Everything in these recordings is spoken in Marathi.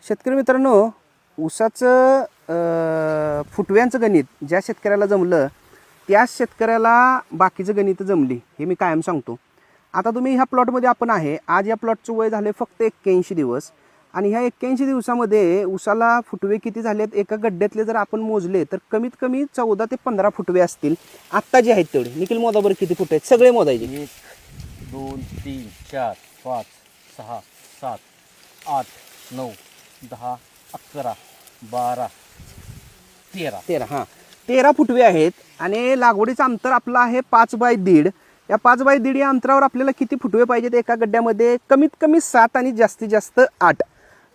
शेतकरी मित्रांनो, ऊसाचं फुटव्यांचं गणित ज्या शेतकऱ्याला जमलं त्याच शेतकऱ्याला बाकीचं गणित जमली, हे मी कायम सांगतो. आता तुम्ही ह्या प्लॉटमध्ये आपण आहे, आज या प्लॉटचं वय झाले फक्त 81 दिवस आणि ह्या 81 दिवसामध्ये ऊसाला फुटवे किती झालेत एका गड्ड्यातले जर आपण मोजले तर कमीत कमी 14 ते 15 फुटवे असतील आत्ता जे आहेत तेवढे. निखिल मोदा बरं किती फुटवे आहेत सगळे मोजायचे. 1 2 3 4 5 6 7 8 9 10 11 12 13 हां 13 फुटवे आहेत आणि लागवडीचं अंतर आपलं आहे 5 बाय 1.5. या 5 बाय 1.5 या अंतरावर आपल्याला किती फुटवे पाहिजेत एका गड्ड्यामध्ये? कमीत कमी 7 आणि जास्तीत जास्त 8.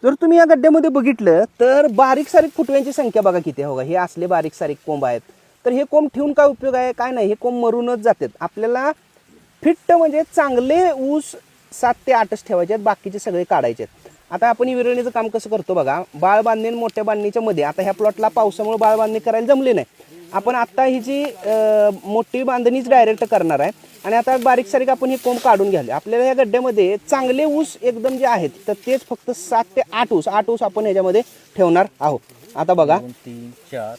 जर तुम्ही या गड्ड्यामध्ये बघितलं तर बारीक सारीक फुटव्यांची संख्या बघा किती आहे. हो हे असले बारीक सारीक कोंब आहेत. तर हे कोंब ठेवून काय उपयोग आहे? काय नाही, हे कोंब मरूनच जातात. आपल्याला फिट्ट म्हणजे चांगले ऊस 7 ते 8च ठेवायचे आहेत, बाकीचे सगळे काढायचे आहेत. आता आपण विरळणीचं काम कसं करतो बघा. बाळ बांधणी आणि मोठ्या बांधणीच्या मध्ये आता ह्या प्लॉटला पावसामुळे बाळ बांधणी करायला जमले नाही. आपण आता ही जी मोठी बांधणीच डायरेक्ट करणार आहे आणि आता बारीक सारीक आपण हे कोंब काढून घ्याले. आपल्याला या गड्ड्यामध्ये चांगले ऊस एकदम जे आहेत तर तेच फक्त 7 ते 8 ऊस आपण ह्याच्यामध्ये ठेवणार आहोत. आता बघा 2 3 4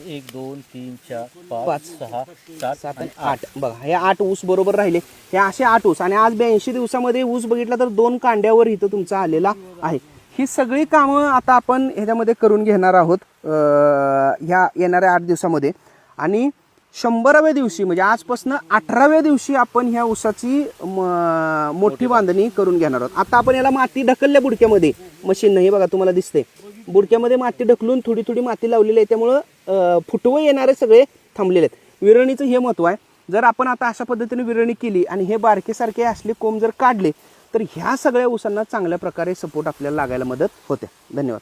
1 2 3 4 5 पाच, 6 7 7 आणि 8 बघा हे 8 ऊस बरोबर राहिले. हे असे 8 ऊस आणि आज 82 दिवसामध्ये ऊस बघितला तर 2 कांड्यावर इथं तुमचा आलेला आहे. ही सगळी कामं आता आपण ह्याच्यामध्ये करून घेणार आहोत ह्या येणाऱ्या 8 दिवसामध्ये आणि 100व्या दिवशी म्हणजे आजपासून 18व्या दिवशी आपण ह्या ऊसाची मोठी बांधणी करून घेणार आहोत. आता आपण याला माती ढकलल्या बुडक्यामध्ये मशीननं, हे बघा तुम्हाला दिसते बुडक्यामध्ये माती ढकलून थोडी थोडी माती लावलेली आहे, त्यामुळं फुटवे येणारे सगळे थांबलेले आहेत. विरळणीचं हे महत्त्व आहे. जर आपण आता अशा पद्धतीने विरळणी केली आणि हे बारके सारखे असले कोंब जर काढले तर ह्या सगळ्या ऊसांना चांगल्या प्रकारे सपोर्ट आपल्याला लागायला मदत होते. धन्यवाद.